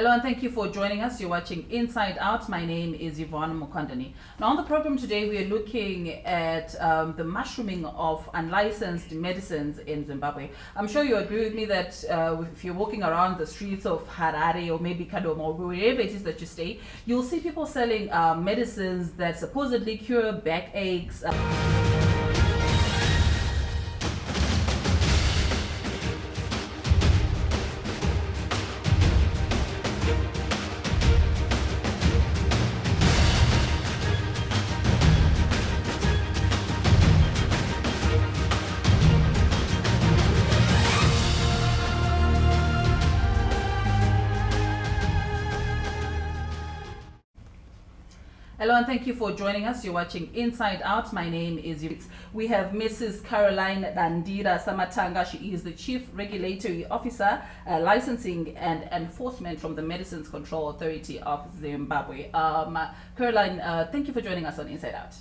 Hello and thank you for joining us. You're watching Inside Out. My name is Yvonne Mukandani. Now on the program today we are looking at the mushrooming of unlicensed medicines in Zimbabwe. I'm sure you agree with me that if you're walking around the streets of Harare or maybe Kadoma or wherever it is that you stay, you'll see people selling medicines that supposedly cure backaches. Hello and thank you for joining us. You're watching Inside Out. My name is Yvonne. We have Mrs. Caroline Dandira Samatanga. She is the Chief Regulatory Officer, Licensing and Enforcement from the Medicines Control Authority of Zimbabwe. Caroline, thank you for joining us on Inside Out.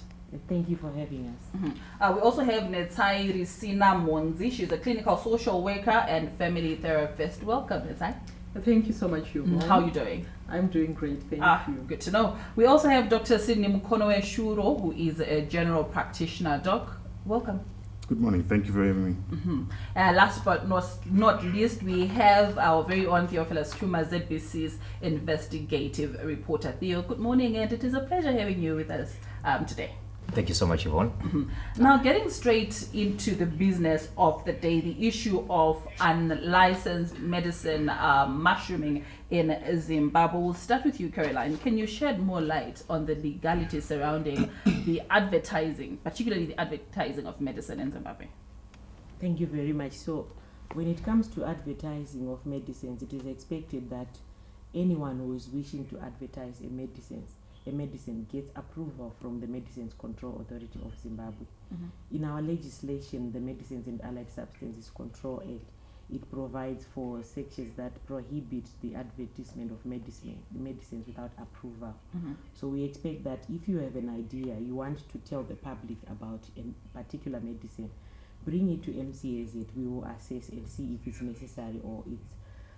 Thank you for having us. We also have Netsai Risina Monzi. She's a clinical social worker and family therapist. Welcome, Netsai. Thank you so much, Yvonne. How are you doing? I'm doing great, thank you. Good to know. We also have Dr. Sydney Mukonoe Shuro, who is a general practitioner. Doc, welcome. Good morning. Thank you for having me. Last but not least, we have our very own Theophilus Chuma, ZBC's investigative reporter. Theo, good morning, and it is a pleasure having you with us today. Thank you so much, Yvonne. Now, getting straight into the business of the day, the issue of unlicensed medicine mushrooming in Zimbabwe. We'll start with you, Caroline. Can you shed more light on the legalities surrounding the advertising, particularly the advertising of medicine in Zimbabwe? Thank you very much. So, when it comes to advertising of medicines, it is expected that anyone who is wishing to advertise a medicine gets approval from the Medicines Control Authority of Zimbabwe. In our legislation, the Medicines and Allied Substances Control Act, it provides for sections that prohibit the advertisement of medicines without approval. So we expect that if you have an idea, you want to tell the public about a particular medicine, bring it to MCAZ. We will assess and see if it's necessary or it's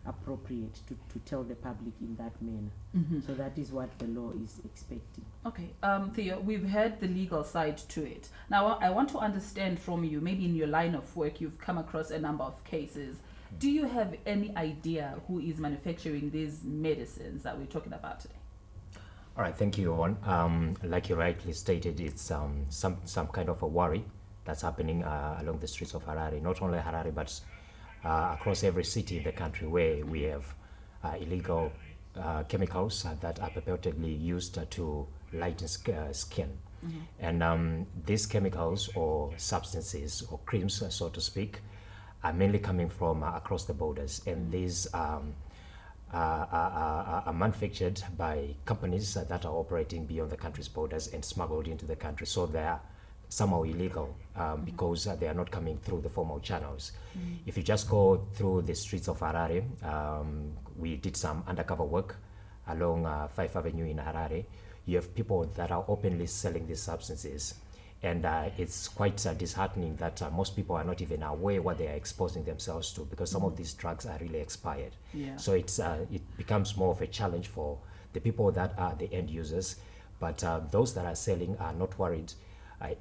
appropriate to tell the public in that manner. So that is what the law is expecting. Okay, Theo, we've heard the legal side to it. Now, I want to understand from you, maybe in your line of work, you've come across a number of cases. Do you have any idea who is manufacturing these medicines that we're talking about today? All right, thank you, Yvonne. Like you rightly stated, it's some kind of a worry that's happening along the streets of Harare. Not only Harare, but across every city in the country where we have illegal chemicals that are purportedly used to lighten skin. And these chemicals or substances or creams, so to speak, are mainly coming from across the borders. And these are manufactured by companies that are operating beyond the country's borders and smuggled into the country. So they are somehow illegal because they are not coming through the formal channels. If you just go through the streets of Harare, we did some undercover work along 5th Avenue in Harare. You have people that are openly selling these substances. And it's quite disheartening that most people are not even aware what they are exposing themselves to, because some of these drugs are really expired. So it becomes more of a challenge for the people that are the end users. But those that are selling are not worried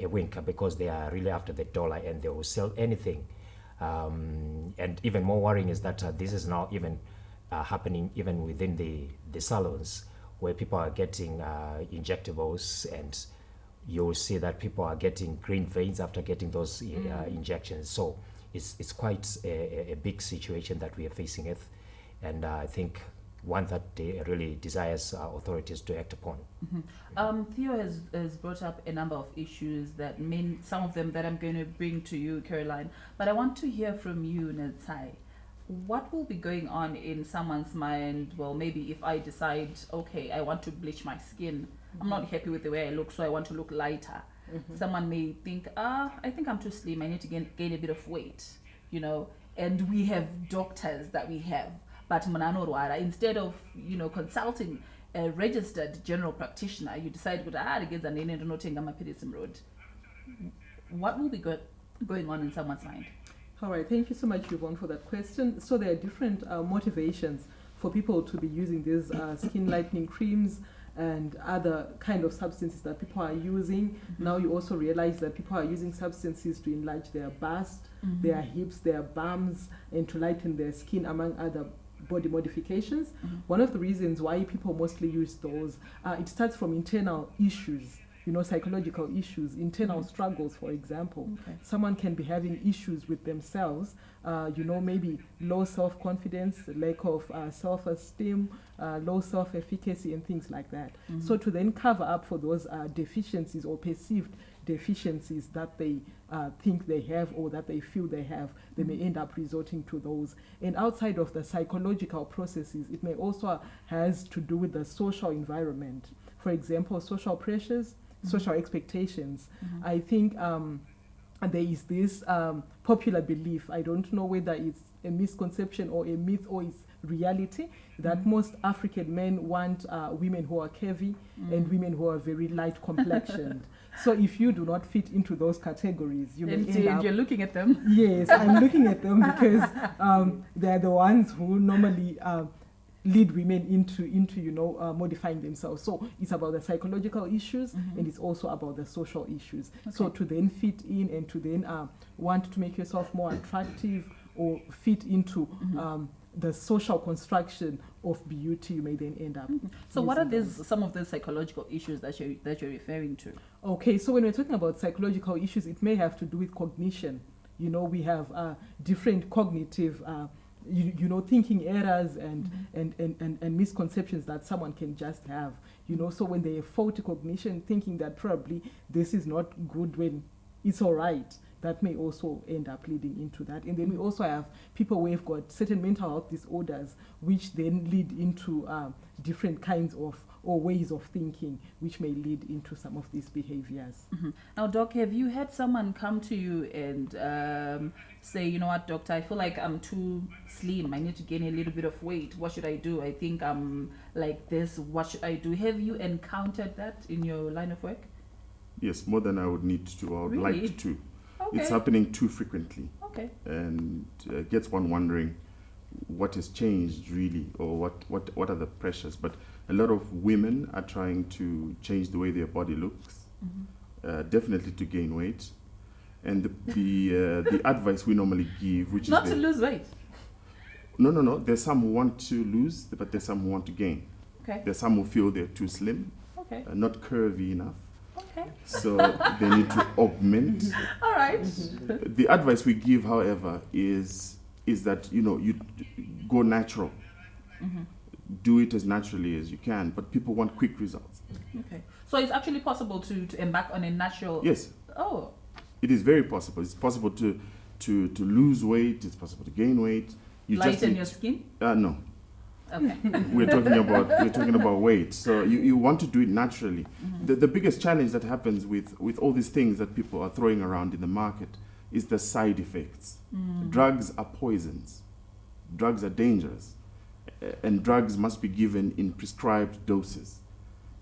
a wink, because they are really after the dollar and they will sell anything. And even more worrying is that this is now even happening even within the salons, where people are getting injectables, and you'll see that people are getting green veins after getting those injections. So it's quite a big situation that we are facing it, and I think one that really desires authorities to act upon. Theo has brought up a number of issues that some of them that I'm going to bring to you, Caroline, but I want to hear from you, Netsai. What will be going on in someone's mind? Well, maybe if I decide, okay, I want to bleach my skin, I'm not happy with the way I look, so I want to look lighter. Someone may think, I think I'm too slim, I need to gain a bit of weight, and we have doctors that we have, but instead of consulting a registered general practitioner, you decide what will be going on in someone's mind? All right, thank you so much, Yvonne, for that question. So there are different motivations for people to be using these skin lightening creams and other kind of substances that people are using. Now you also realize that people are using substances to enlarge their bust, their hips, their bums, and to lighten their skin, among other body modifications. One of the reasons why people mostly use those, it starts from internal issues, psychological issues, internal struggles, for example. Okay. Someone can be having issues with themselves, maybe low self-confidence, lack of self-esteem, low self-efficacy, and things like that. So to then cover up for those deficiencies or perceived deficiencies that they think they have or that they feel they have, they may end up resorting to those. And outside of the psychological processes, it may also has to do with the social environment. For example, social pressures, social expectations. I think there is this popular belief, I don't know whether it's a misconception or a myth or it's reality, that most African men want women who are curvy and women who are very light complexioned. So if you do not fit into those categories, you may end up... You're looking at them. Yes, I'm looking at them because they're the ones who normally lead women into modifying themselves. So it's about the psychological issues and it's also about the social issues. Okay. So to then fit in and to then want to make yourself more attractive or fit into the social construction of beauty, you may then end up. So what are using some of the psychological issues that you're referring to? Okay, so when we're talking about psychological issues, it may have to do with cognition. We have different cognitive thinking errors and misconceptions that someone can just have. So when they have faulty cognition, thinking that probably this is not good when it's all right, that may also end up leading into that. And then we also have people who have got certain mental health disorders, which then lead into different kinds of or ways of thinking, which may lead into some of these behaviors. Now, Doc, have you had someone come to you and say, you know what, doctor, I feel like I'm too slim. I need to gain a little bit of weight. What should I do? I think I'm like this. What should I do? Have you encountered that in your line of work? Yes, more than I would need to. I would Really? like to. Okay. It's happening too frequently, Okay. and gets one wondering what has changed really, or what are the pressures. But a lot of women are trying to change the way their body looks, definitely to gain weight. And the advice we normally give, which Not is to lose weight. No. There's some who want to lose, but there's some who want to gain. Okay. There's some who feel they're too slim, Okay. not curvy enough. Okay. So they need to augment. All right. The advice we give, however, is that you go natural. Do it as naturally as you can, but people want quick results. Okay. So it's actually possible to embark on a natural. Yes, Oh. it is very possible. It's possible to lose weight. It's possible to gain weight. You just Lighten need your skin. no. Okay. We're talking about weight. So you want to do it naturally. The biggest challenge that happens with all these things that people are throwing around in the market is the side effects. Drugs are poisons. Drugs are dangerous. And drugs must be given in prescribed doses.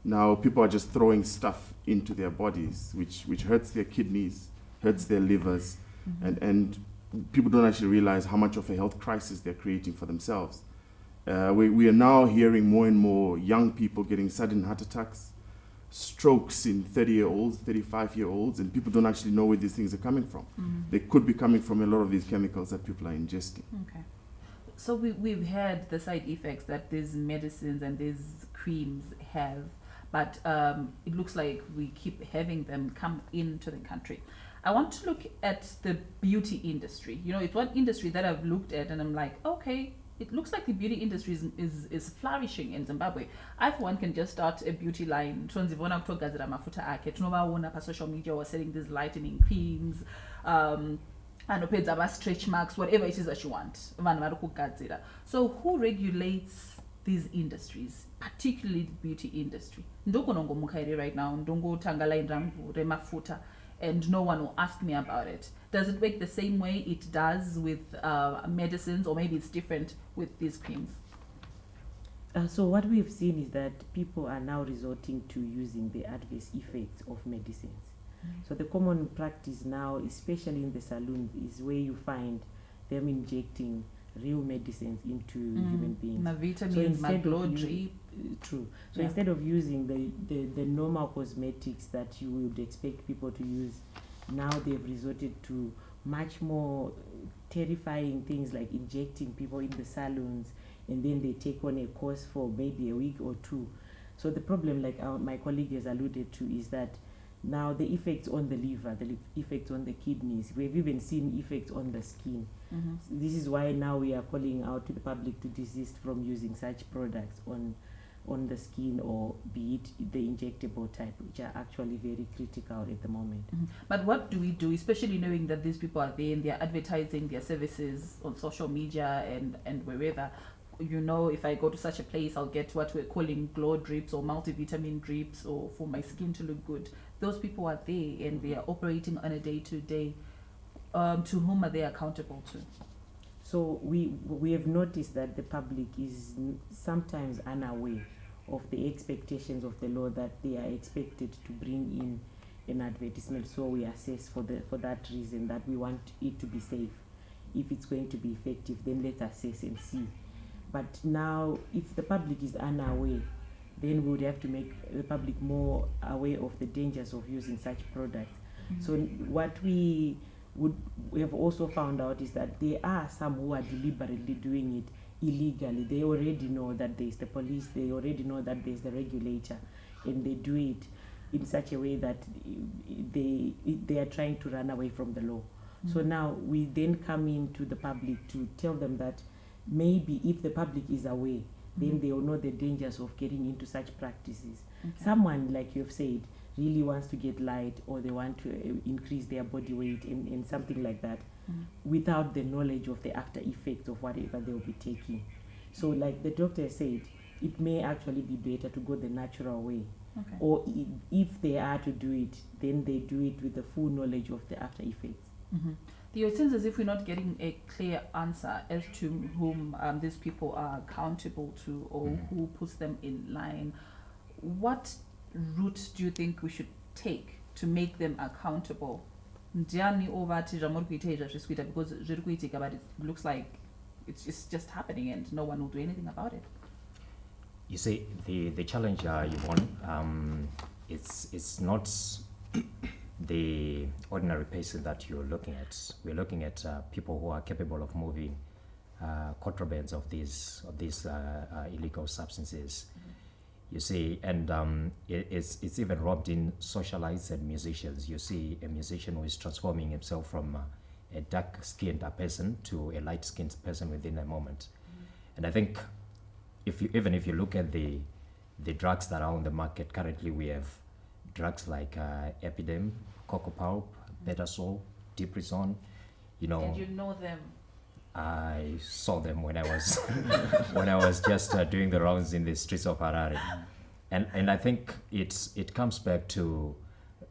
Now people are just throwing stuff into their bodies, which hurts their kidneys, hurts their livers, and people don't actually realize how much of a health crisis they're creating for themselves. We are now hearing more and more young people getting sudden heart attacks, strokes in 30-year-olds, 35-year-olds, and people don't actually know where these things are coming from. They could be coming from a lot of these chemicals that people are ingesting. Okay. So we've had the side effects that these medicines and these creams have, but it looks like we keep having them come into the country. I want to look at the beauty industry. It's one industry that I've looked at and I'm like, okay, it looks like the beauty industry is flourishing in Zimbabwe. I, for one, can just start a beauty line. Tonzivona kutogadzira mafuta ake. Tinovaona pa social media was selling these lightening creams, anopedza ba stretch marks, whatever it is that you want. Vanhu vari kugadzira. So who regulates these industries, particularly the beauty industry? Ndokonongomuka here right now, ndongotanga line rangu remafuta, and no one will ask me about it. Does it work the same way it does with medicines, or maybe it's different with these creams? So what we've seen is that people are now resorting to using the adverse effects of medicines. So the common practice now, especially in the saloons, is where you find them injecting real medicines into human beings. My vitamins, my instead glow of drip. True. So Yeah. instead of using the normal cosmetics that you would expect people to use, now they've resorted to much more terrifying things like injecting people in the salons, and then they take on a course for maybe a week or two. So the problem, like my colleague has alluded to, is that now the effects on the liver, the effects on the kidneys, we've even seen effects on the skin. This is why now we are calling out to the public to desist from using such products on the skin, or be it the injectable type, which are actually very critical at the moment. But what do we do, especially knowing that these people are there and they're advertising their services on social media and wherever? You know, if I go to such a place, I'll get what we're calling glow drips or multivitamin drips, or for my skin to look good. Those people are there and they are operating on a day-to-day. To whom are they accountable to? So we have noticed that the public is sometimes unaware of the expectations of the law, that they are expected to bring in an advertisement. So we assess for that reason, that we want it to be safe. If it's going to be effective, then let's assess and see. But now, if the public is unaware, then we would have to make the public more aware of the dangers of using such products. So what we have also found out is that there are some who are deliberately doing it illegally. They already know that there's the police, they already know that there's the regulator, and they do it in such a way that they are trying to run away from the law. So now we then come into the public to tell them that maybe if the public is aware, then they will know the dangers of getting into such practices. Someone, like you have said, really wants to get light, or they want to increase their body weight and something like that, without the knowledge of the after effects of whatever they will be taking. So like the doctor said, it may actually be better to go the natural way. Or if they are to do it, then they do it with the full knowledge of the after effects. It seems as if we're not getting a clear answer as to whom these people are accountable to, or who puts them in line. What route do you think we should take to make them accountable? Ndiani ovati zvamuri kuita izvi hazvisi kuita, because zviri kuitika, but it looks like it's just happening and no one will do anything about it. You see, the challenge, Yvonne, it's not the ordinary person that you're looking at. We're looking at people who are capable of moving contrabands of these illegal substances. You see, and it's even robbed in socialites and musicians. You see a musician who is transforming himself from a dark-skinned person to a light-skinned person within a moment. And I think if you look at the drugs that are on the market currently, we have drugs like Epidem, Coco Pulp, Betasol, Depresson. You know. And you know them. I saw them when I was when I was just doing the rounds in the streets of Harare, and I think it comes back to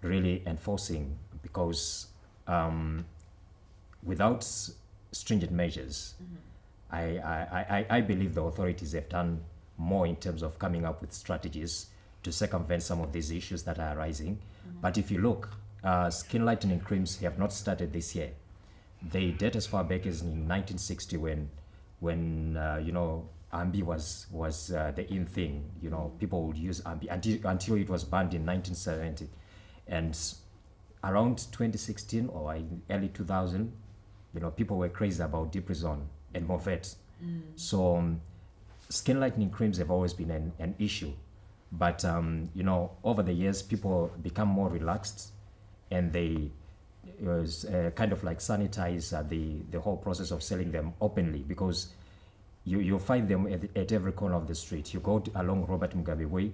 really enforcing, because without stringent measures, I believe the authorities have done more in terms of coming up with strategies to circumvent some of these issues that are arising. But if you look, skin lightening creams have not started this year. They date as far back as in 1960, when you know, Ambi was the in thing. You know, people would use Ambi until it was banned in 1970, and around 2016 or in early 2000, you know, people were crazy about Depresson and Movet. So skin lightening creams have always been an issue, but you know, over the years, people become more relaxed, and they kind of like sanitize the whole process of selling them openly, because you'll find them at every corner of the street. You go along Robert Mugabe Way,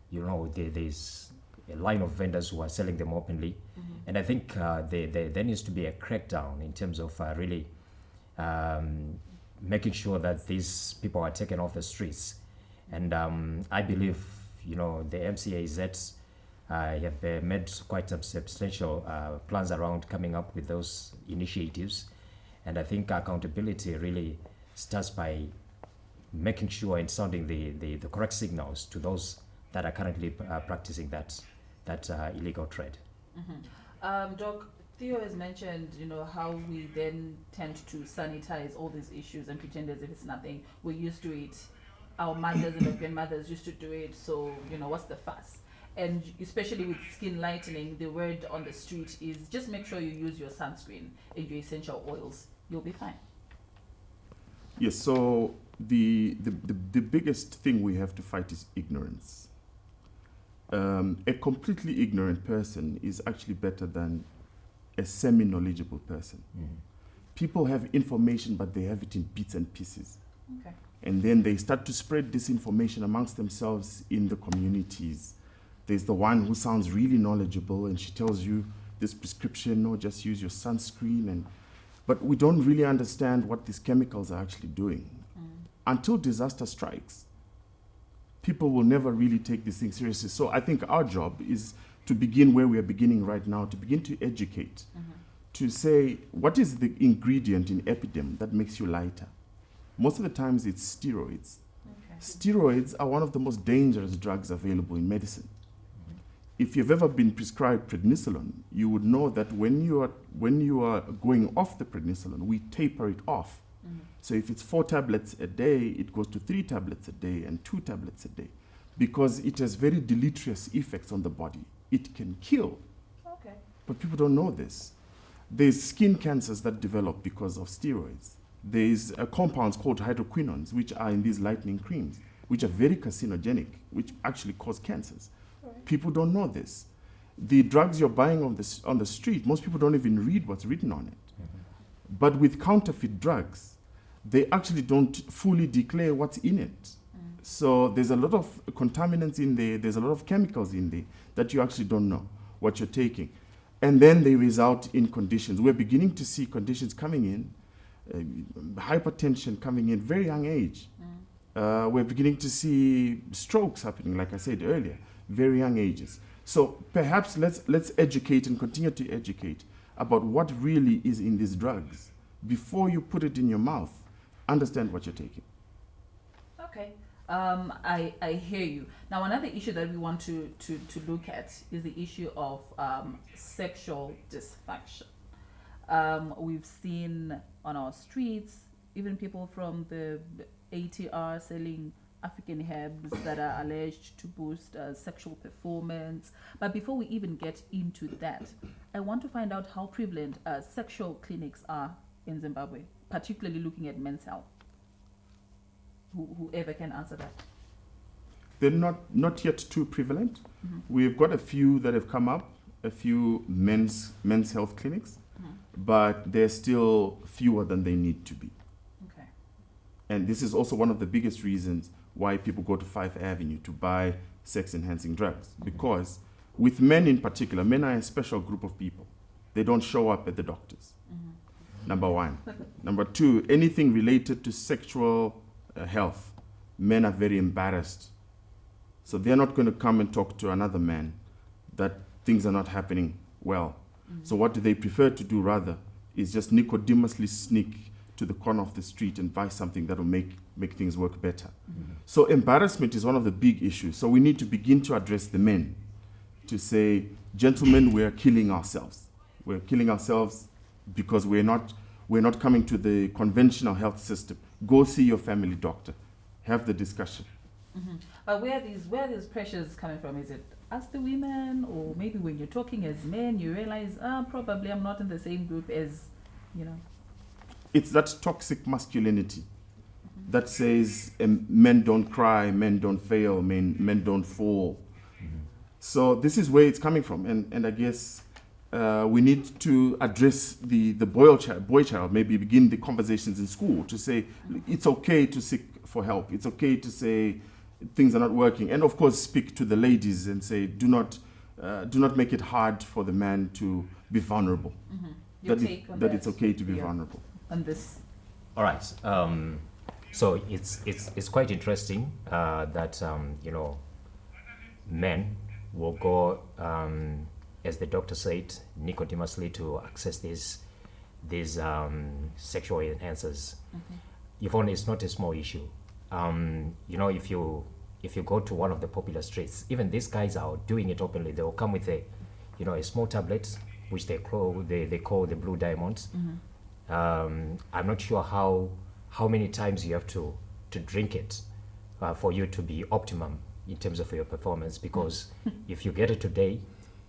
you know, there's a line of vendors who are selling them openly. And I think there needs to be a crackdown in terms of really making sure that these people are taken off the streets. And I believe, you know, the MCAZ have made quite some substantial plans around coming up with those initiatives. And I think accountability really starts by making sure and sounding the correct signals to those that are currently practicing that illegal trade. Doc, Theo has mentioned, how we then tend to sanitize all these issues and pretend as if it's nothing. We're used to it. Our mothers and our grandmothers used to do it, so, what's the fuss? And especially with skin lightening, the word on the street is just make sure you use your sunscreen and your essential oils. You'll be fine. Yes, so the biggest thing we have to fight is ignorance. A completely ignorant person is actually better than a semi-knowledgeable person. People have information, but they have it in bits and pieces. Okay. And then they start to spread this information amongst themselves in the communities. There's the one who sounds really knowledgeable and she tells you this prescription, no, just use your sunscreen. But we don't really understand what these chemicals are actually doing. Until disaster strikes, people will never really take these things seriously. So I think our job is to begin where we are beginning right now, to begin to educate, to say, what is the ingredient in Epidem that makes you lighter? Most of the times it's steroids. Okay. Steroids are one of the most dangerous drugs available in medicine. If you've ever been prescribed prednisolone, you would know that when you are going off the prednisolone, we taper it off. So if it's 4 tablets a day, it goes to 3 tablets a day and 2 tablets a day, because it has very deleterious effects on the body. It can kill. Okay. But people don't know this. There's skin cancers that develop because of steroids. There's compounds called hydroquinones, which are in these lightening creams, which are very carcinogenic, which actually cause cancers. Right. People don't know this. The drugs you're buying on the street, most people don't even read what's written on it. But with counterfeit drugs, they actually don't fully declare what's in it. So there's a lot of contaminants in there, there's a lot of chemicals in there that you actually don't know what you're taking. And then they result in conditions. We're beginning to see conditions coming in, hypertension coming in very young age. We're beginning to see strokes happening, like I said earlier, very young ages. So perhaps let's educate and continue to educate about what really is in these drugs. Before you put it in your mouth, understand what you're taking. Okay. I hear you. Now, another issue that we want to look at is the issue of sexual dysfunction. We've seen on our streets, even people from the ATR selling African herbs that are alleged to boost sexual performance. But before we even get into that, I want to find out how prevalent sexual clinics are in Zimbabwe, particularly looking at men's health. Whoever can answer that. They're not yet too prevalent. We've got a few that have come up, a few men's health clinics, but they're still fewer than they need to be. Okay. And this is also one of the biggest reasons why people go to 5th Avenue to buy sex-enhancing drugs. Because with men in particular, men are a special group of people. They don't show up at the doctors. Number one. Number two, anything related to sexual health, men are very embarrassed. So they're not going to come and talk to another man that things are not happening well. So what do they prefer to do rather is just Nicodemously sneak to the corner of the street and buy something that will make things work better. So embarrassment is one of the big issues. So we need to begin to address the men, to say, gentlemen, we're killing ourselves. We're killing ourselves because we're not coming to the conventional health system. Go see your family doctor. Have the discussion. But where are these pressures coming from? Is it us, the women, or maybe when you're talking as men, you realize, probably I'm not in the same group as, It's that toxic masculinity that says men don't cry, men don't fail, men don't fall. So this is where it's coming from, and I guess we need to address the boy child, maybe begin the conversations in school to say it's okay to seek for help. It's okay to say things are not working. And of course, speak to the ladies and say, do not make it hard for the man to be vulnerable. Your take on that it's okay to be vulnerable. On this. All right. So it's quite interesting that men will go, as the doctor said, Nicodemously to access these sexual enhancers. Yvonne, it's not a small issue. If you go to one of the popular streets, even these guys are doing it openly. They will come with a small tablet which they call the blue diamonds. I'm not sure how many times you have to drink it for you to be optimum in terms of your performance, because if you get it today,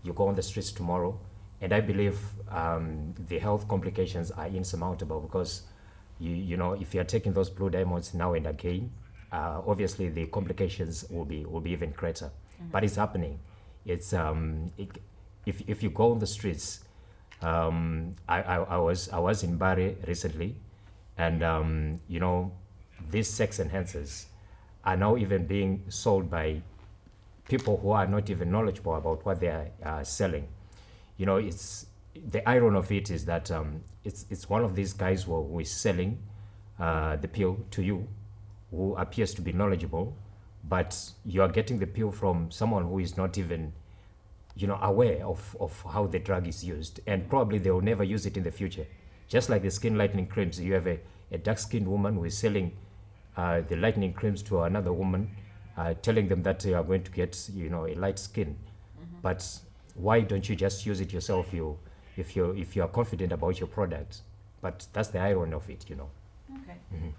you go on the streets tomorrow, and I believe the health complications are insurmountable, because you know, if you are taking those blue diamonds now and again, obviously the complications will be even greater. But it's happening. It's if you go on the streets, I was in Bari recently, and you know, these sex enhancers are now even being sold by people who are not even knowledgeable about what they are selling. You know, it's the irony of it is that it's one of these guys who is selling the pill to you, who appears to be knowledgeable, but you are getting the pill from someone who is not even, you know, aware of how the drug is used, and probably they will never use it in the future. Just like the skin lightening creams, you have a dark-skinned woman who is selling the lightening creams to another woman, telling them that you are going to get, you know, a light skin. But why don't you just use it yourself? If you are confident about your product. But that's the irony of it, you know. Okay.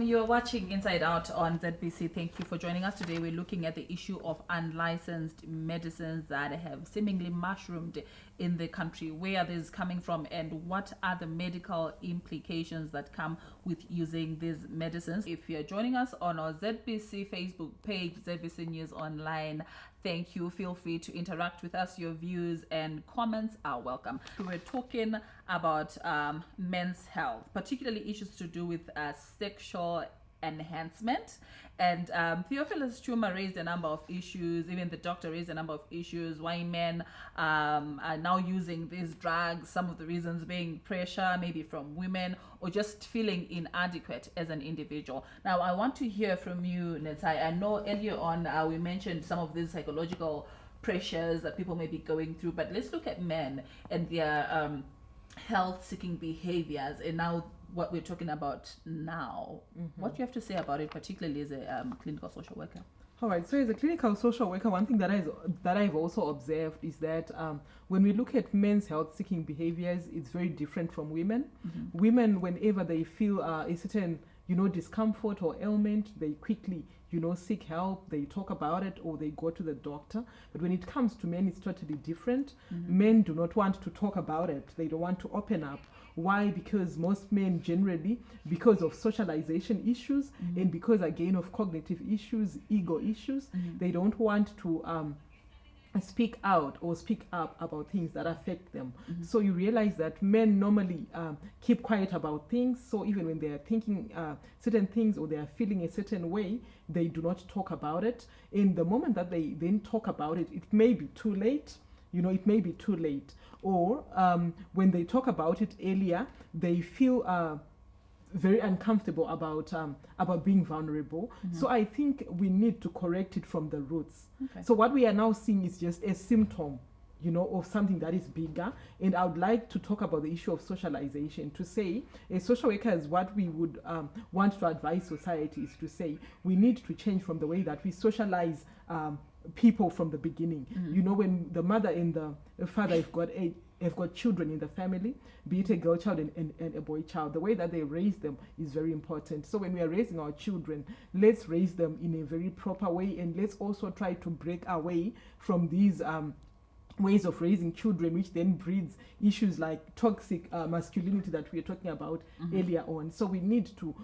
You're watching Inside Out on ZBC. Thank you for joining us today. We're looking at the issue of unlicensed medicines that have seemingly mushroomed in the country. Where are these coming from, and what are the medical implications that come with using these medicines? If you're joining us on our ZBC Facebook page, ZBC News Online, thank you. Feel free to interact with us. Your views and comments are welcome. We're talking about men's health, particularly issues to do with sexual enhancement. And Theophilus Chuma raised a number of issues. Even the doctor raised a number of issues. Why men are now using these drugs. Some of the reasons being pressure, maybe from women, or just feeling inadequate as an individual. Now, I want to hear from you, Netsai. I know earlier on we mentioned some of these psychological pressures that people may be going through, but let's look at men and their health-seeking behaviors, and now what we're talking about now. What do you have to say about it, particularly as a clinical social worker? All right. So as a clinical social worker, one thing that I've also observed is that when we look at men's health-seeking behaviors, it's very different from women. Women, whenever they feel a certain, you know, discomfort or ailment, they quickly, you know, seek help, they talk about it, or they go to the doctor. But when it comes to men, it's totally different. Men do not want to talk about it. They don't want to open up. Why? Because most men generally, because of socialization issues and because, again, of cognitive issues, ego issues, they don't want to speak out or speak up about things that affect them. So you realize that men normally keep quiet about things. So even when they are thinking certain things or they are feeling a certain way, they do not talk about it. In the moment that they then talk about it, it may be too late. You know, it may be too late. Or when they talk about it earlier, they feel very uncomfortable about being vulnerable. So I think we need to correct it from the roots. So what we are now seeing is just a symptom, you know, of something that is bigger. And I would like to talk about the issue of socialization, to say, as social workers, what we would want to advise society is to say, we need to change from the way that we socialize people from the beginning. You know, when the mother and the father have got children in the family, be it a girl child and a boy child, the way that they raise them is very important. So when we are raising our children, let's raise them in a very proper way, and let's also try to break away from these ways of raising children, which then breeds issues like toxic masculinity that we were talking about earlier on. So we need to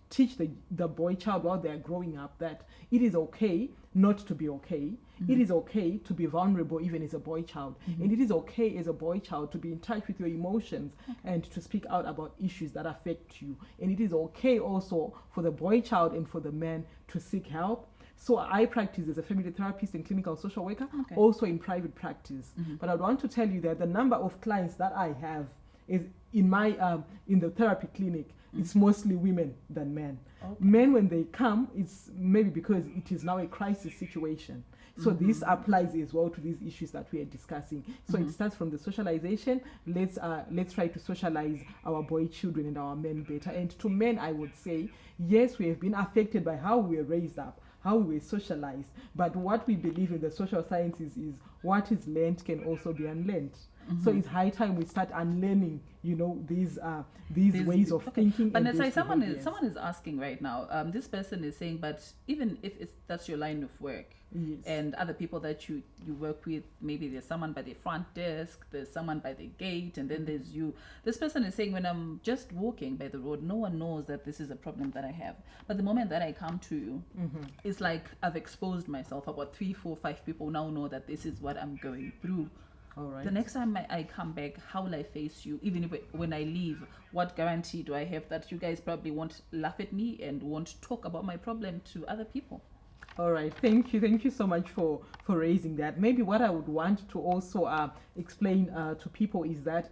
teach the boy child while they are growing up that it is okay not to be okay. It is okay to be vulnerable even as a boy child. And it is okay as a boy child to be in touch with your emotions and to speak out about issues that affect you. And it is okay also for the boy child and for the man to seek help. So I practice as a family therapist and clinical social worker, also in private practice. But I want to tell you that the number of clients that I have is in my in the therapy clinic, it's mostly women than men. Men, when they come, it's maybe because it is now a crisis situation. So this applies as well to these issues that we are discussing. So it starts from the socialization. Let's try to socialize our boy children and our men better. And to men, I would say, yes, we have been affected by how we were raised up, how we were socialized. But what we believe in the social sciences is what is learned can also be unlearned. So it's high time we start unlearning, you know, these ways of thinking. But and let's say these someone behaviors. is asking right now. This person is saying, but even if that's your line of work, Yes. and other people that you work with, maybe there's someone by the front desk, there's someone by the gate, and then there's you. This person is saying, when I'm just walking by the road, no one knows that this is a problem that I have. But the moment that I come to you, it's like I've exposed myself. About 3, 4, 5 people now know that this is what I'm going through. All right. The next time I come back, how will I face you? Even if when I leave, what guarantee do I have that you guys probably won't laugh at me and won't talk about my problem to other people? All right, thank you so much for raising that. Maybe what I would want to also explain to people is that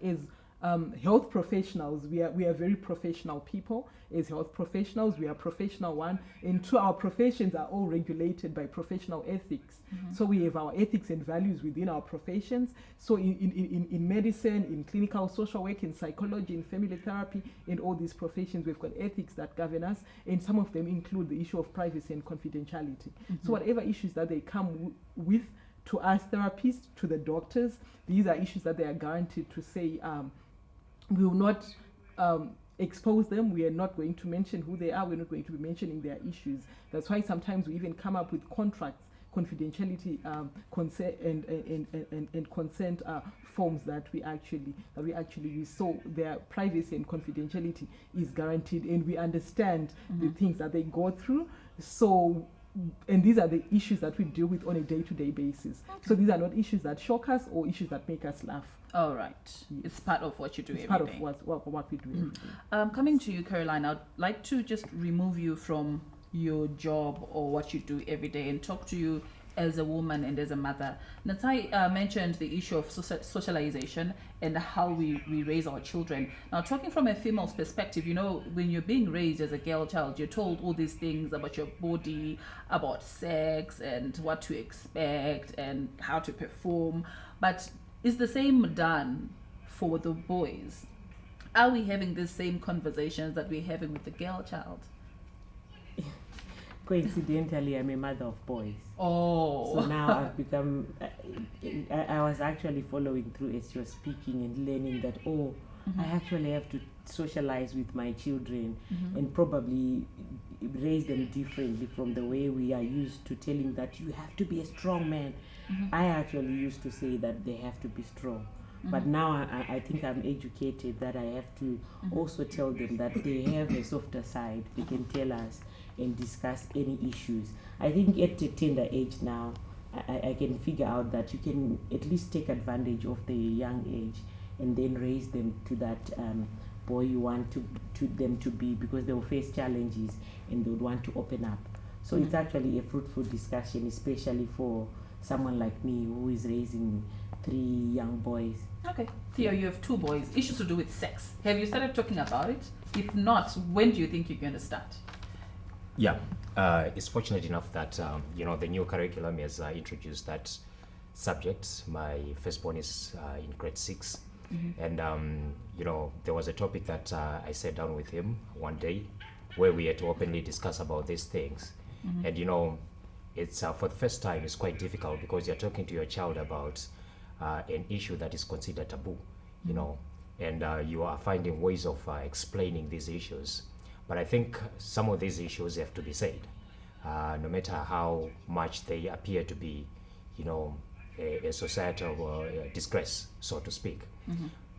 health professionals, we are very professional people. As health professionals, we are professional, one, and two, our professions are all regulated by professional ethics. So we have our ethics and values within our professions. So in medicine, in clinical social work, in psychology, in family therapy, in all these professions, we've got ethics that govern us, and some of them include the issue of privacy and confidentiality. So whatever issues that they come with to us therapists, to the doctors, these are issues that they are guaranteed to say, we will not expose them. We are not going to mention who they are. We're not going to be mentioning their issues. That's why sometimes we even come up with contracts, confidentiality, consent and consent forms that we actually use. So their privacy and confidentiality is guaranteed, and we understand the things that they go through. So. And these are the issues that we deal with on a day-to-day basis. Okay. So these are not issues that shock us or issues that make us laugh. All right. Yes. It's part of what you do every day. It's part of what we do every day. Coming to you, Caroline, I'd like to just remove you from your job or what you do every day and talk to you as a woman and as a mother. Natai mentioned the issue of socialization and how we raise our children. Now, talking from a female's perspective, you know, when you're being raised as a girl child, you're told all these things about your body, about sex, and what to expect and how to perform. But is the same done for the boys? Are we having the same conversations that we're having with the girl child? Coincidentally, I'm a mother of boys. Oh. So now I've become, I was actually following through as you're speaking and learning that, I actually have to socialize with my children and probably raise them differently from the way we are used to telling that you have to be a strong man. I actually used to say that they have to be strong. But now I think I'm educated that I have to also tell them that they have a softer side. They can tell us and discuss any issues. I think at a tender age now, I can figure out that you can at least take advantage of the young age and then raise them to that boy you want to them to be, because they will face challenges and they would want to open up. So it's actually a fruitful discussion, especially for someone like me who is raising 3 young boys. Okay. Theo, you have 2 boys. Issues to do with sex. Have you started talking about it? If not, when do you think you're going to start? Yeah, it's fortunate enough that the new curriculum has introduced that subject. My firstborn is in grade 6, and there was a topic that I sat down with him one day, where we had to openly discuss about these things, and it's for the first time it's quite difficult because you're talking to your child about an issue that is considered taboo, and you are finding ways of explaining these issues. But I think some of these issues have to be said, no matter how much they appear to be, a societal disgrace, so to speak.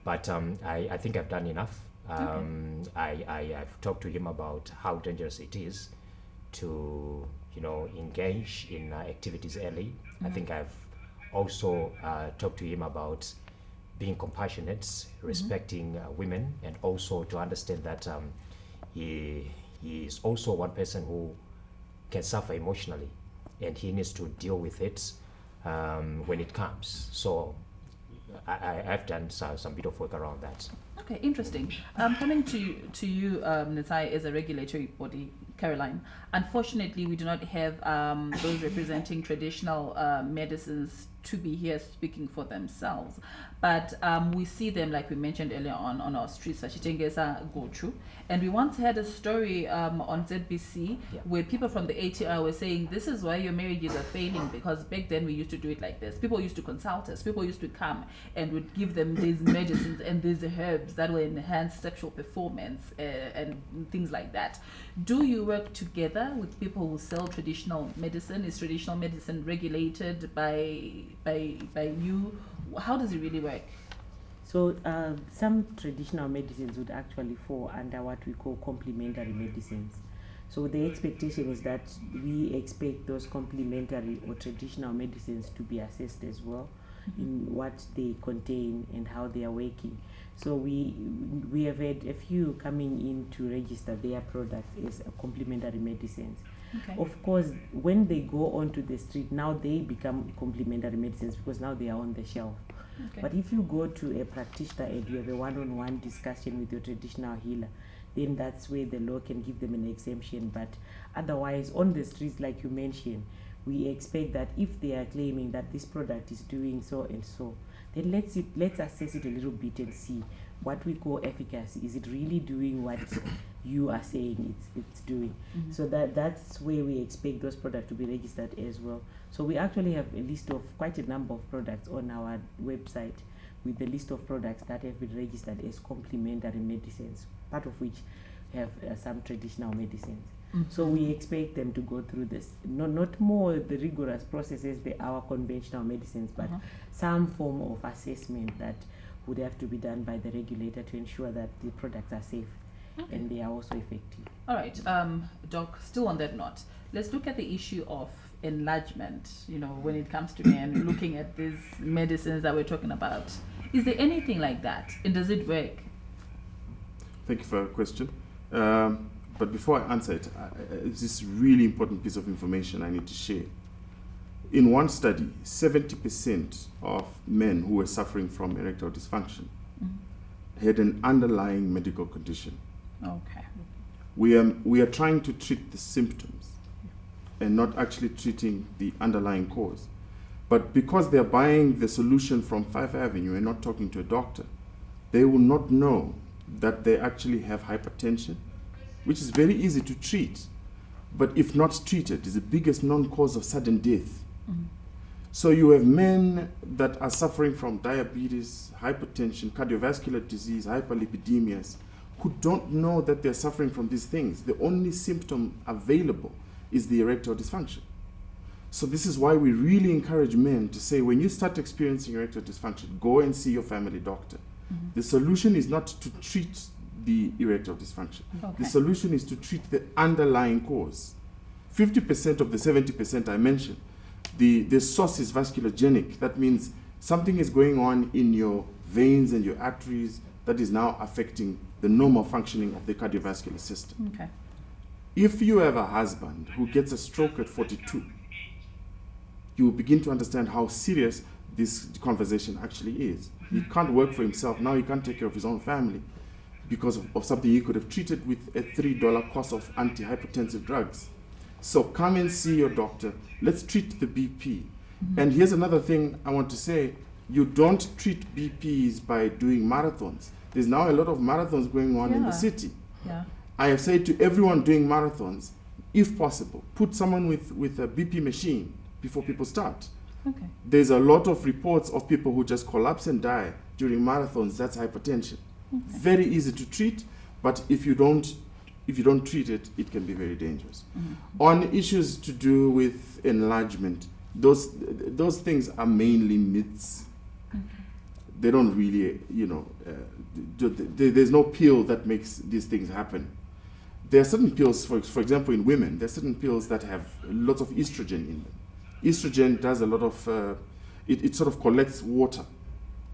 But I think I've done enough. I've talked to him about how dangerous it is to, engage in activities early. I think I've also talked to him about being compassionate, respecting women, and also to understand that he is also one person who can suffer emotionally, and he needs to deal with it when it comes. So I've done some bit of work around that. Okay, interesting. Coming to you, Natai, as a regulatory body, Caroline. Unfortunately, we do not have those representing traditional medicines to be here speaking for themselves. But we see them, like we mentioned earlier on our streets, Vachitengesa Gochu. And we once had a story on ZBC where people from the ATR were saying, this is why your marriages are failing, because back then we used to do it like this. People used to consult us. People used to come and would give them these medicines and these herbs that will enhance sexual performance and things like that. Do you work together with people who sell traditional medicine? Is traditional medicine regulated by you? How does it really work? So some traditional medicines would actually fall under what we call complementary medicines. So the expectation is that we expect those complementary or traditional medicines to be assessed as well in what they contain and how they are working. So we have had a few coming in to register their products as complementary medicines. Okay. Of course, when they go onto the street, now they become complementary medicines because now they are on the shelf. Okay. But if you go to a practitioner and you have a one-on-one discussion with your traditional healer, then that's where the law can give them an exemption. But otherwise, on the streets, like you mentioned, we expect that if they are claiming that this product is doing so and so, then let's assess it a little bit and see what we call efficacy. Is it really doing what you are saying it's doing? Mhm. So that's where we expect those products to be registered as well. So we actually have a list of quite a number of products on our website with the list of products that have been registered as complementary medicines, part of which have some traditional medicines. So we expect them to go through this, not more the rigorous process as our conventional medicines, but some form of assessment that would have to be done by the regulator to ensure that the products are safe and they are also effective. All right, Doc, still on that note, let's look at the issue of enlargement, when it comes to men, looking at these medicines that we're talking about. Is there anything like that? And does it work? Thank you for your question. But before I answer it, it's this really important piece of information I need to share. In one study, 70% of men who were suffering from erectile dysfunction had an underlying medical condition. Okay. We are trying to treat the symptoms and not actually treating the underlying cause. But because they're buying the solution from 5th Avenue and not talking to a doctor, they will not know that they actually have hypertension, which is very easy to treat, but if not treated, is the biggest known cause of sudden death. So you have men that are suffering from diabetes, hypertension, cardiovascular disease, hyperlipidemias, who don't know that they're suffering from these things. The only symptom available is the erectile dysfunction. So this is why we really encourage men to say, when you start experiencing erectile dysfunction, go and see your family doctor. The solution is not to treat the erectile dysfunction. Okay. The solution is to treat the underlying cause. 50% of the 70% I mentioned, the source is vasculogenic. That means something is going on in your veins and your arteries that is now affecting the normal functioning of the cardiovascular system. Okay. If you have a husband who gets a stroke at 42, you will begin to understand how serious this conversation actually is. He can't work for himself. Now he can't take care of his own family because of something he could have treated with a $3 cost of antihypertensive drugs. So come and see your doctor. Let's treat the BP. And here's another thing I want to say. You don't treat BPs by doing marathons. There's now a lot of marathons going on in the Yeah. city. Yeah. I have said to everyone doing marathons, if possible, put someone with a BP machine before people start. Okay. There's a lot of reports of people who just collapse and die during marathons. That's hypertension. Very easy to treat, but if you don't treat it, it can be very dangerous. On issues to do with enlargement, those things are mainly myths. They don't really, there's no pill that makes these things happen. There are certain pills, for example, in women, there are certain pills that have lots of estrogen in them. Estrogen does a lot of, it sort of collects water.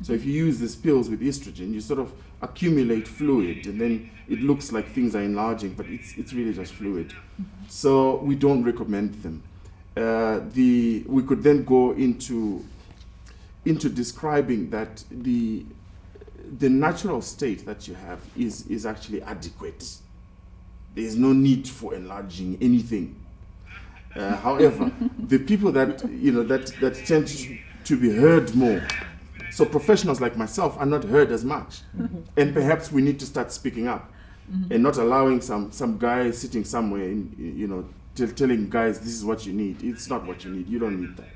So if you use these pills with estrogen, you sort of accumulate fluid, and then it looks like things are enlarging, but it's really just fluid. So we don't recommend them. We could then go into describing that the natural state that you have is actually adequate. There is no need for enlarging anything. However, the people that that tend to be heard more. So professionals like myself are not heard as much, and perhaps we need to start speaking up, and not allowing some guy sitting somewhere, telling guys this is what you need. It's not what you need. You don't need that.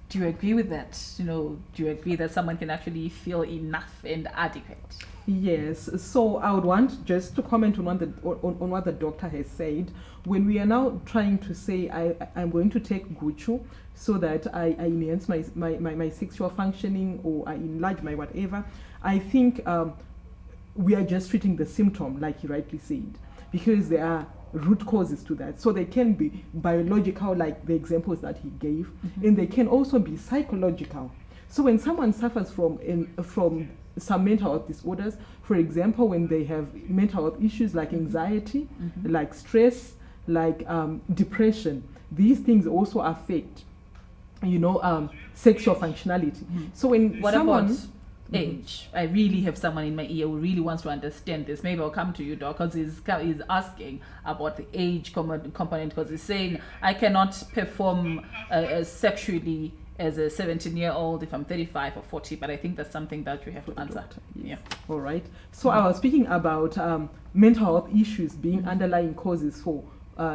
Do you agree with that? Do you agree that someone can actually feel enough and adequate? Yes, so I would want just to comment on what the doctor has said. When we are now trying to say I'm going to take Guchu so that I enhance my sexual functioning, or I enlarge my whatever, I think we are just treating the symptom, like he rightly said, because there are root causes to that. So they can be biological, like the examples that he gave, and they can also be psychological. So when someone suffers from some mental health disorders, for example, when they have mental health issues like anxiety, like stress, like depression, these things also affect, sexual functionality. So when What someone about age? I really have someone in my ear who really wants to understand this. Maybe I'll come to you, Doc, because he's asking about the age component, because he's saying I cannot perform sexually as a 17-year-old if I'm 35 or 40, but I think that's something that you have to answer. Yes. All right. So I was speaking about mental health issues being underlying causes for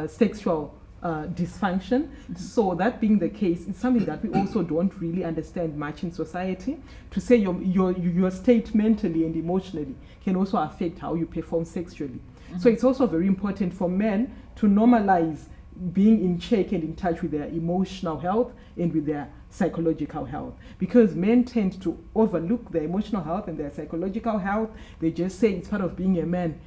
sexual dysfunction. So that being the case, it's something that we also don't really understand much in society. To say your state mentally and emotionally can also affect how you perform sexually. So it's also very important for men to normalize being in check and in touch with their emotional health and with their psychological health, because men tend to overlook their emotional health and their psychological health. They just say it's part of being a man,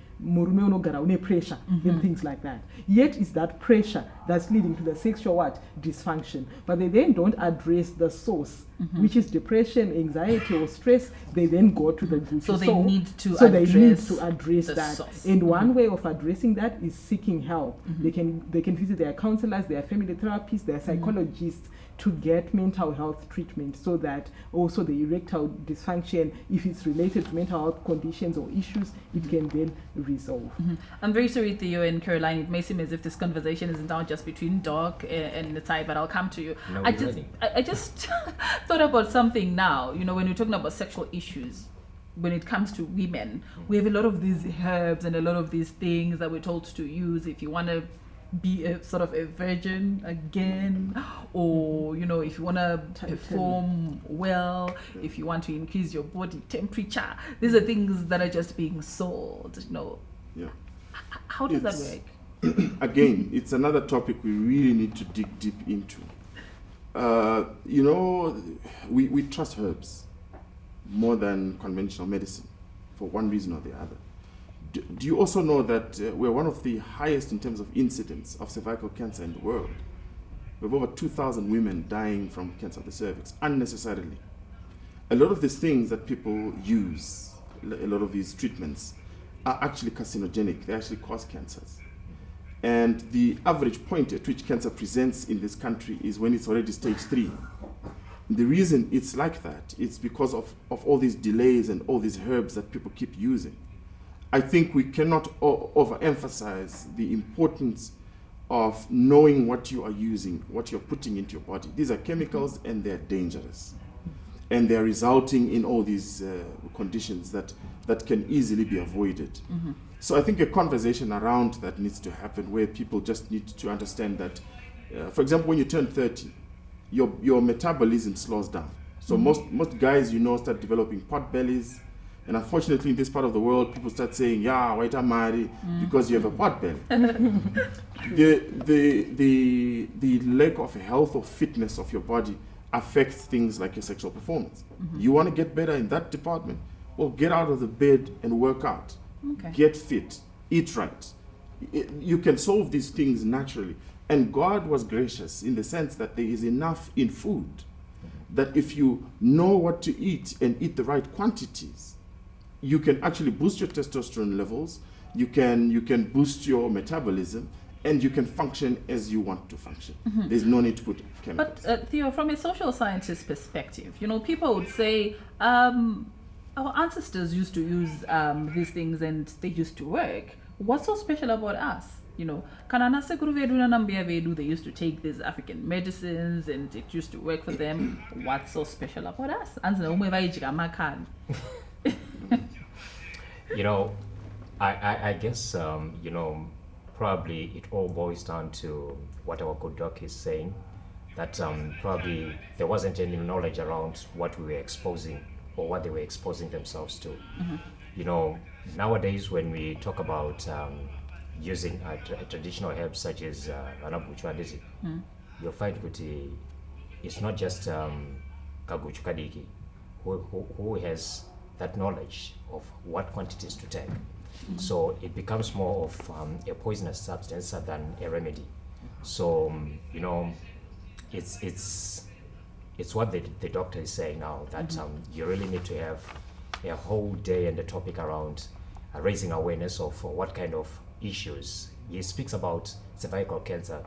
pressure and things like that. Yet it's that pressure that's leading to the sexual dysfunction. But they then don't address the source, which is depression, anxiety, or stress. They then go to the Gucci. So they need to address the that. source. And one way of addressing that is seeking help. They can visit their counselors, their family therapists, their psychologists, to get mental health treatment, so that also the erectile dysfunction, if it's related to mental health conditions or issues, it can then resolve. I'm very sorry, Theo and Caroline. It may seem as if this conversation is now just between Doc and Natai, but I'll come to you. No, I just thought about something now. When we're talking about sexual issues, when it comes to women, we have a lot of these herbs and a lot of these things that we're told to use if you want to be a sort of a virgin again, or if you want to perform well, if you want to increase your body temperature. These are things that are just being sold. Yeah. How does that work? Again, it's another topic we really need to dig deep into. We trust herbs more than conventional medicine for one reason or the other. Do you also know that we're one of the highest in terms of incidence of cervical cancer in the world? We have over 2,000 women dying from cancer of the cervix unnecessarily. A lot of these things that people use, a lot of these treatments, are actually carcinogenic. They actually cause cancers. And the average point at which cancer presents in this country is when it's already stage 3. The reason it's like that is because of all these delays and all these herbs that people keep using. I think we cannot overemphasize the importance of knowing what you are using, what you're putting into your body. These are chemicals and they're dangerous. And they're resulting in all these conditions that can easily be avoided. So I think a conversation around that needs to happen, where people just need to understand that, for example, when you turn 30, your metabolism slows down. So most guys, start developing pot bellies. And unfortunately, in this part of the world, people start saying, "Yeah, wait, I'm married," because you have a pot belly. The lack of health or fitness of your body affects things like your sexual performance. You want to get better in that department? Well, get out of the bed and work out. Okay. Get fit. Eat right. You can solve these things naturally. And God was gracious in the sense that there is enough in food that if you know what to eat and eat the right quantities, you can actually boost your testosterone levels, you can boost your metabolism, and you can function as you want to function. There's no need to put chemicals. But Theo, from a social scientist perspective, people would say our ancestors used to use these things and they used to work. what's so special about us? You know, kanana sekuru vedu na nambia vedu, they used to take these African medicines and it used to work for them. What's so special about us? You know, I guess, you know, probably it all boils down to what our good doc is saying, that probably there wasn't any knowledge around what we were exposing or what they were exposing themselves to. You know, nowadays when we talk about using traditional herbs such as anabuchwadisi, you'll find that it's not just Kaguchu Kadiki who has that knowledge of what quantities to take. So it becomes more of a poisonous substance than a remedy. So you know, it's what the doctor is saying now, that you really need to have a whole day and a topic around raising awareness of what kind of issues. He speaks about cervical cancer.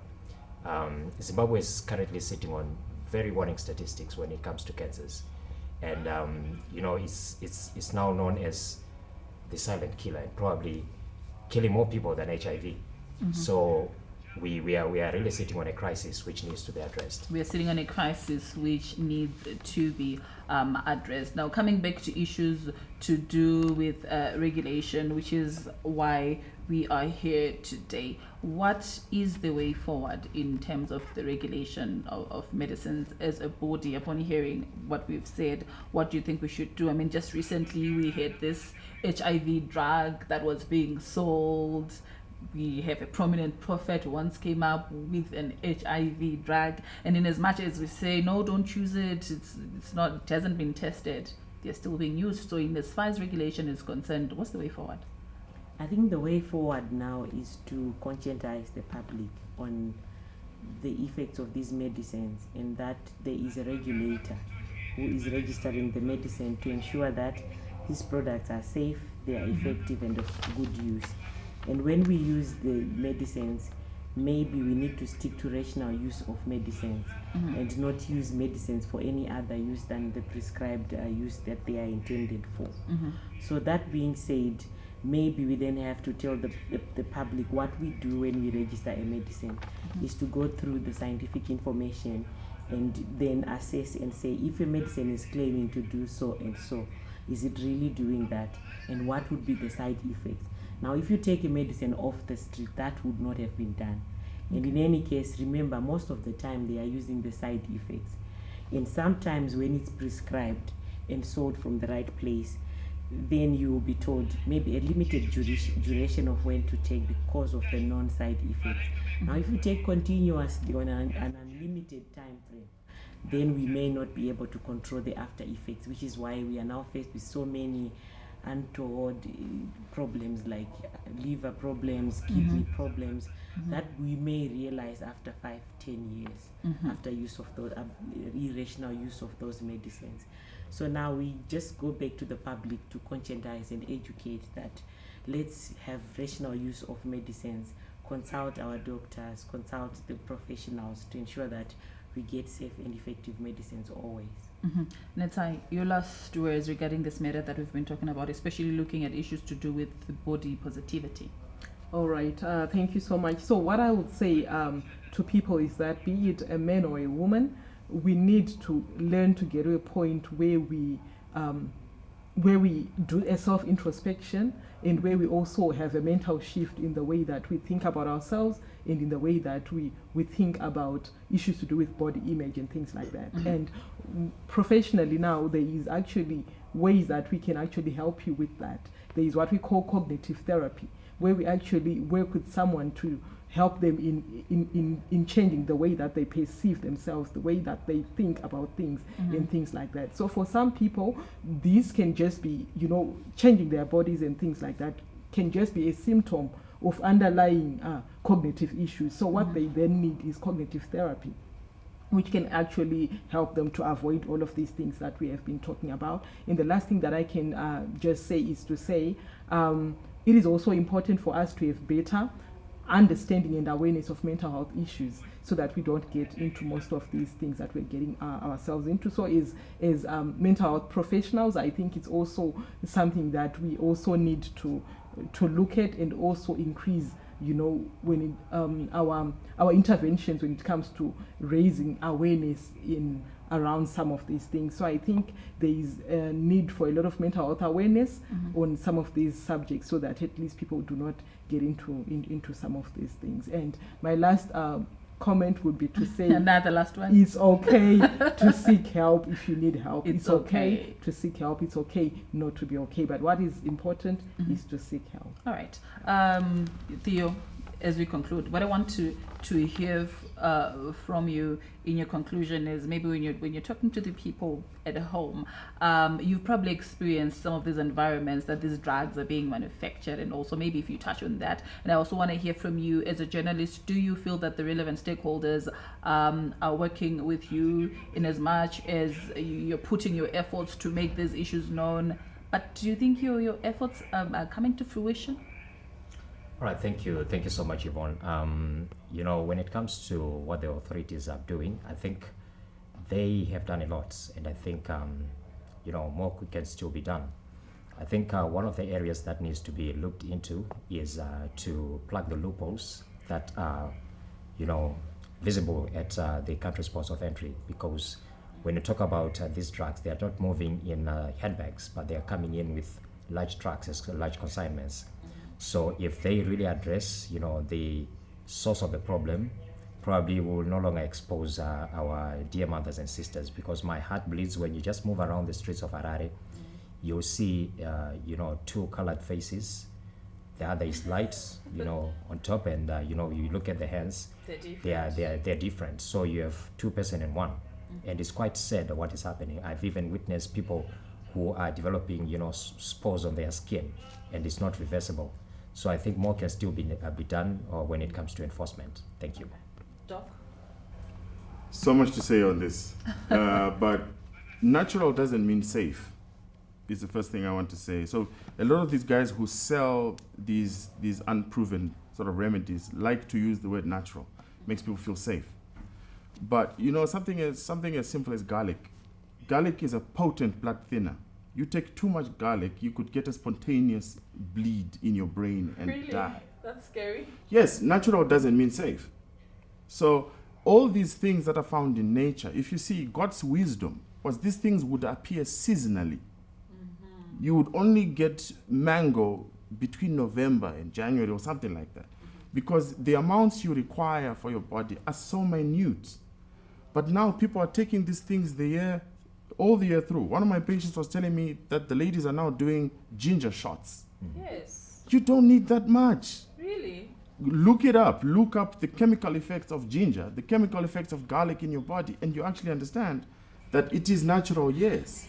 Zimbabwe is currently sitting on very warning statistics when it comes to cancers, and you know, it's now known as the silent killer, and probably killing more people than HIV. So we are really sitting on a crisis which needs to be addressed. We are sitting on a crisis which needs to be addressed. Now, coming back to issues to do with regulation, which is why we are here today. What is the way forward in terms of the regulation of medicines as a body? Upon hearing what we've said, what do you think we should do? I mean, just recently we had this HIV drug that was being sold. We have a prominent prophet who once came up with an HIV drug, and in as much as we say no, don't use it, it hasn't been tested, they're still being used. So in as far as regulation is concerned, what's the way forward? I think the way forward now is to conscientize the public on the effects of these medicines, and that there is a regulator who is registering the medicine to ensure that these products are safe, they are effective and of good use. And when we use the medicines, maybe we need to stick to rational use of medicines and not use medicines for any other use than the prescribed use that they are intended for. So that being said, maybe we then have to tell the public what we do when we register a medicine is to go through the scientific information and then assess and say, if a medicine is claiming to do so and so, is it really doing that, and what would be the side effects? Now, if you take a medicine off the street, that would not have been done. And in any case, remember, most of the time they are using the side effects. And sometimes when it's prescribed and sold from the right place, then you will be told maybe a limited duration of when to take because of the non-side effects. Now, if you take continuously on an unlimited time frame, then we may not be able to control the after effects, which is why we are now faced with so many untoward problems like liver problems, kidney problems, that we may realize after 5-10 years after use of those irrational use of those medicines. So now we just go back to the public to conscientize and educate that let's have rational use of medicines, consult our doctors, consult the professionals to ensure that we get safe and effective medicines always. Netai, your last words regarding this matter that we've been talking about, especially looking at issues to do with the body positivity. All right, thank you so much. So what I would say to people is that, be it a man or a woman, we need to learn to get to a point where we do a self-introspection, and where we also have a mental shift in the way that we think about ourselves and in the way that we think about issues to do with body image and things like that. And professionally now, there is actually ways that we can actually help you with that. There is what we call cognitive therapy, where we actually work with someone to help them in changing the way that they perceive themselves, the way that they think about things and things like that. So for some people, these can just be, changing their bodies and things like that can just be a symptom of underlying cognitive issues. So what they then need is cognitive therapy, which can actually help them to avoid all of these things that we have been talking about. And the last thing that I can just say is to say, it is also important for us to have better understanding and awareness of mental health issues, so that we don't get into most of these things that we're getting ourselves into. So as mental health professionals, I think it's also something that we also need to to look at and also increase, when our interventions when it comes to raising awareness in around some of these things. So I think there is a need for a lot of mental health awareness on some of these subjects, so that at least people do not get into some of these things. And my last comment would be to say, another last one. It's okay to seek help if you need help. It's okay okay to seek help. It's okay not to be okay. But what is important is to seek help. All right, Theo, as we conclude, what I want to hear from you in your conclusion is maybe when you're talking to the people at home, you've probably experienced some of these environments that these drugs are being manufactured, and also maybe if you touch on that. And I also want to hear from you as a journalist. Do you feel that the relevant stakeholders are working with you in as much as you're putting your efforts to make these issues known? But do you think your efforts are coming to fruition? All right, thank you so much, Yvonne. When it comes to what the authorities are doing, I think they have done a lot, and I think more can still be done. I think one of the areas that needs to be looked into is to plug the loopholes that are visible at the country's ports of entry, because when you talk about these drugs, they are not moving in handbags, but they are coming in with large trucks as large consignments. So if they really address, the source of the problem, probably will no longer expose our dear mothers and sisters, because my heart bleeds when you just move around the streets of Harare. You'll see, two colored faces. The other is light, on top, and you look at the hands. They're different. So you have two person in one, and it's quite sad what is happening. I've even witnessed people who are developing, spores on their skin, and it's not reversible. So I think more can still be done when it comes to enforcement. Thank you. Doc? So much to say on this, but natural doesn't mean safe. Is the first thing I want to say. So a lot of these guys who sell these unproven sort of remedies like to use the word natural. Makes people feel safe. But something as simple as garlic. Garlic is a potent blood thinner. You take too much garlic, you could get a spontaneous bleed in your brain and die. That's scary. Yes, natural doesn't mean safe. So all these things that are found in nature, if you see God's wisdom, was these things would appear seasonally. You would only get mango between November and January or something like that, because the amounts you require for your body are so minute. But now people are taking these things all the year through. One of my patients was telling me that the ladies are now doing ginger shots. Yes. You don't need that much. Really? Look it up. Look up the chemical effects of ginger, the chemical effects of garlic in your body, and you actually understand that it is natural, yes,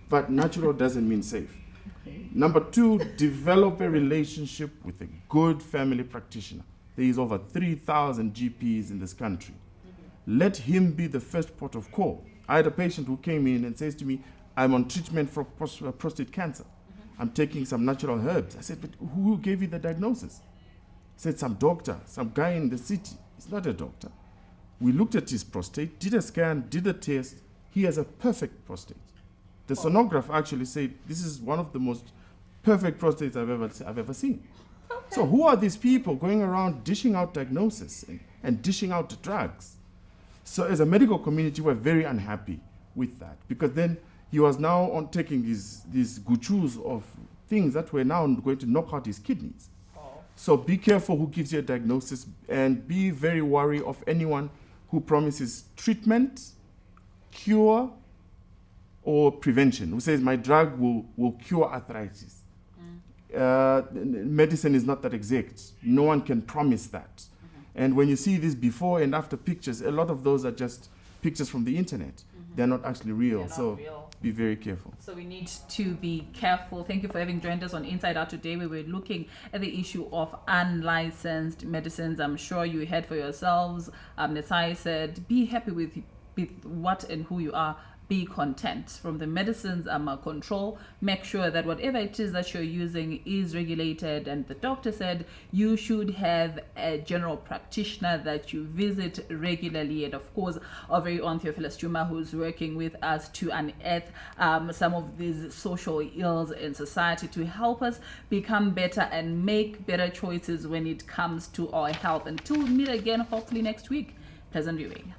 but natural doesn't mean safe. Okay. Number two, develop a relationship with a good family practitioner. There is over 3,000 GPs in this country. Let him be the first port of call. I had a patient who came in and says to me, I'm on treatment for prostate cancer. I'm taking some natural herbs. I said, but who gave you the diagnosis? He said, some doctor, some guy in the city. He's not a doctor. We looked at his prostate, did a scan, did a test. He has a perfect prostate. The sonographer actually said, this is one of the most perfect prostates I've ever seen. Okay. So who are these people going around dishing out diagnosis and dishing out the drugs? So as a medical community, we're very unhappy with that, because then he was now on taking these guchus of things that were now going to knock out his kidneys. So be careful who gives you a diagnosis, and be very wary of anyone who promises treatment, cure, or prevention, who says my drug will cure arthritis. Medicine is not that exact. No one can promise that. And when you see these before and after pictures, a lot of those are just pictures from the internet. They're not actually real. Be very careful. So we need to be careful. Thank you for having joined us on Inside Out today, where we're looking at the issue of unlicensed medicines. I'm sure you heard for yourselves. Netsai said, be happy with what and who you are, be content. From the medicines, control, make sure that whatever it is that you're using is regulated. And the doctor said you should have a general practitioner that you visit regularly. And of course, our very own Theophilus Juma, who's working with us to unearth some of these social ills in society to help us become better and make better choices when it comes to our health. Until we meet again, hopefully next week. Pleasant viewing.